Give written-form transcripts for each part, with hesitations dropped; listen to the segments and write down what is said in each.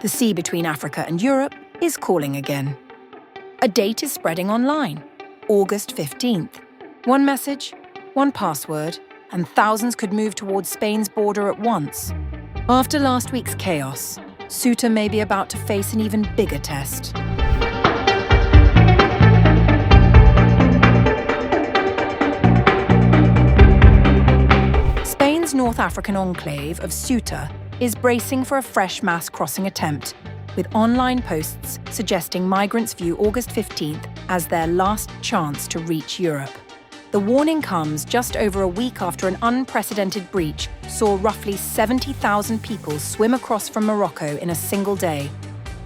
The sea between Africa and Europe is calling again. A date is spreading online, August 15th. One message, one password, and thousands could move towards Spain's border at once. After last week's chaos, Ceuta may be about to face an even bigger test. Spain's North African enclave of Ceuta is bracing for a fresh mass crossing attempt, with online posts suggesting migrants view August 15th as their last chance to reach Europe. The warning comes just over a week after an unprecedented breach saw roughly 70,000 people swim across from Morocco in a single day,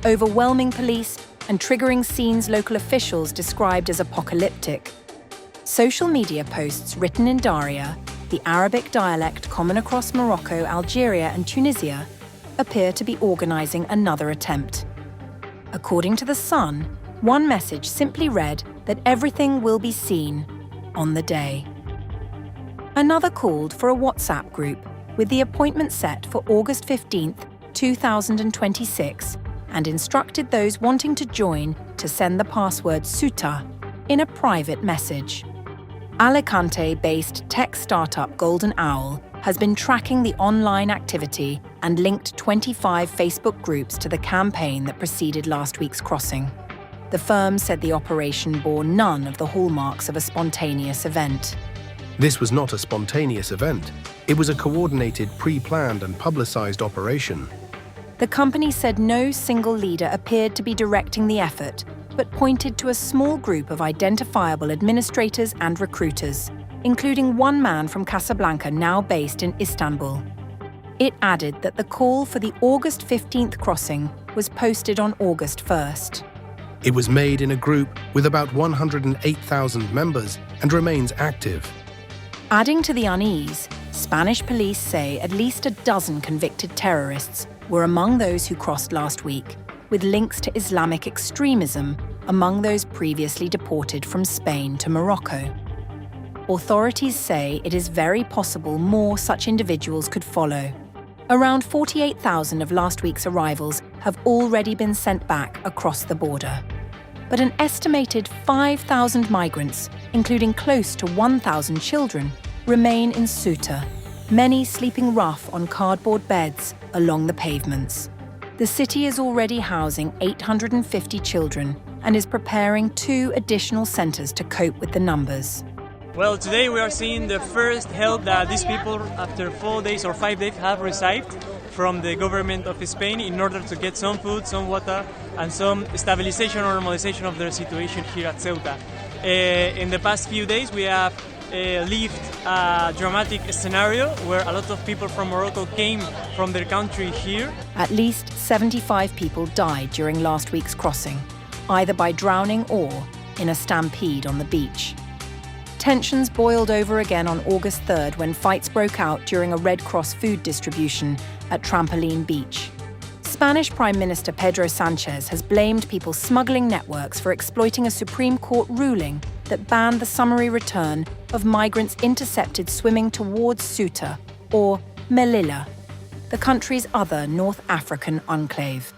overwhelming police and triggering scenes local officials described as apocalyptic. Social media posts written in Daria, the Arabic dialect common across Morocco, Algeria and Tunisia, appear to be organising another attempt. According to The Sun, one message simply read that everything will be seen on the day. Another called for a WhatsApp group with the appointment set for August 15th, 2026, and instructed those wanting to join to send the password Ceuta in a private message. Alicante-based tech startup Golden Owl has been tracking the online activity and linked 25 Facebook groups to the campaign that preceded last week's crossing. The firm said the operation bore none of the hallmarks of a spontaneous event. This was not a spontaneous event. It was a coordinated, pre-planned and publicized operation. The company said no single leader appeared to be directing the effort, but pointed to a small group of identifiable administrators and recruiters, including one man from Casablanca now based in Istanbul. It added that the call for the August 15th crossing was posted on August 1st. It was made in a group with about 108,000 members and remains active. Adding to the unease, Spanish police say at least a dozen convicted terrorists were among those who crossed last week, with links to Islamic extremism among those previously deported from Spain to Morocco. Authorities say it is very possible more such individuals could follow. Around 48,000 of last week's arrivals have already been sent back across the border. But an estimated 5,000 migrants, including close to 1,000 children, remain in Ceuta, many sleeping rough on cardboard beds along the pavements. The city is already housing 850 children and is preparing 2 additional centres to cope with the numbers. Well, today we are seeing the first help that these people, after 4 days or 5 days, have received from the government of Spain in order to get some food, some water, and some stabilization or normalization of their situation here at Ceuta. In the past few days, we have lived a dramatic scenario where a lot of people from Morocco came from their country here. At least 75 people died during last week's crossing, either by drowning or in a stampede on the beach. Tensions boiled over again on August 3rd when fights broke out during a Red Cross food distribution at Trampoline Beach. Spanish Prime Minister Pedro Sánchez has blamed people's smuggling networks for exploiting a Supreme Court ruling that banned the summary return of migrants intercepted swimming towards Ceuta, or Melilla, the country's other North African enclave.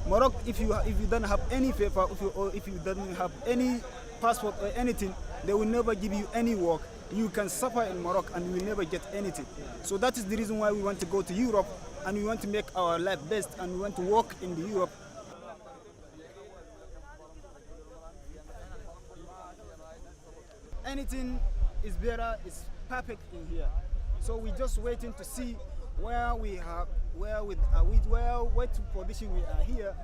Morocco, if you don't have any paper, if you don't have any passport or anything, they will never give you any work. You can suffer in Morocco and you will never get anything. So that is the reason why we want to go to Europe and we want to make our life best and we want to work in the Europe. Anything is better, it's perfect in here. So we're just waiting to see what position we are here.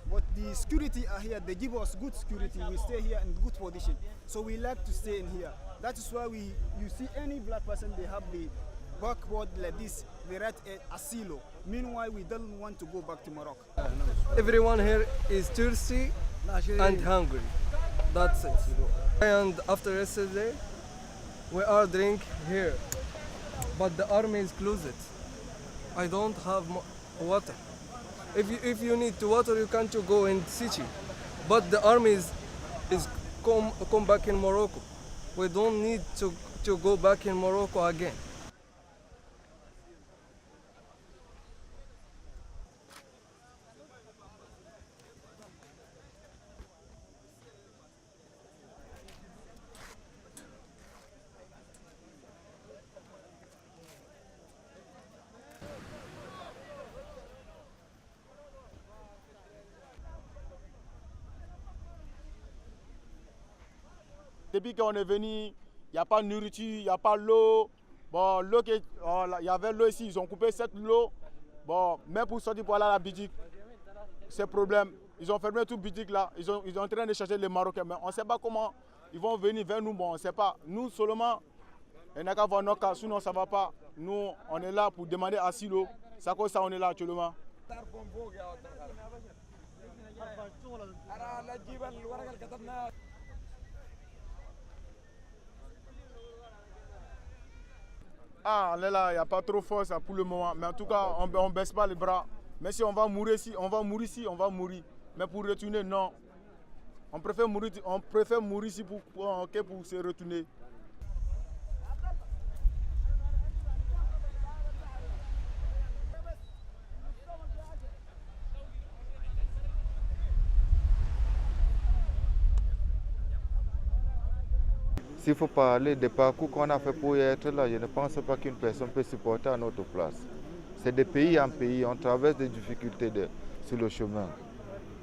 But the security are here, they give us good security, we stay here in good position. So we like to stay in here. That is why you see any black person, they have the backboard like this, they write asilo. Meanwhile, we don't want to go back to Morocco. Everyone here is thirsty and hungry. That's it. And after yesterday, we are drink here, but the army is closed. I don't have water. If you need water, you can't go in the city. But the army is come back in Morocco. We don't need to go back in Morocco again. Depuis qu'on est venu, il n'y a pas de nourriture, il n'y a pas l'eau. Bon, l'eau, il y avait l'eau ici, ils ont coupé cette eau. Bon, même pour sortir pour aller à la boutique, c'est problème. Ils ont fermé tout boutique là. Ils sont en train de chercher les Marocains, mais on ne sait pas comment ils vont venir vers nous. Bon, on ne sait pas. Nous seulement, on n'a qu'à voir nos cas, sinon ça ne va pas. Nous, on est là pour demander asile. C'est à cause de ça on est là actuellement. Ah, on est là, il n'y a pas trop fort ça pour le moment. Mais en tout cas, on ne baisse pas les bras. Mais si on va mourir ici, on va mourir ici, on va mourir. Mais pour retourner, non. On préfère mourir ici pour se retourner. S'il faut parler des parcours qu'on a fait pour y être là, je ne pense pas qu'une personne peut supporter à notre place. C'est de pays en pays, on traverse des difficultés sur le chemin.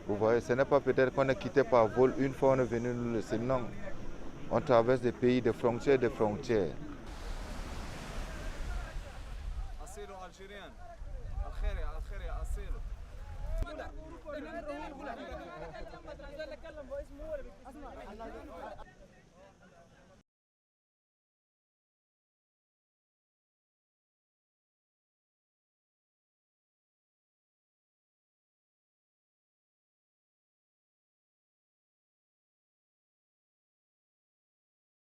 Vous voyez, ce n'est pas peut-être qu'on est quitté par vol une fois on est venu nous laisser, non. On traverse des pays, des frontières, des frontières. Asilo.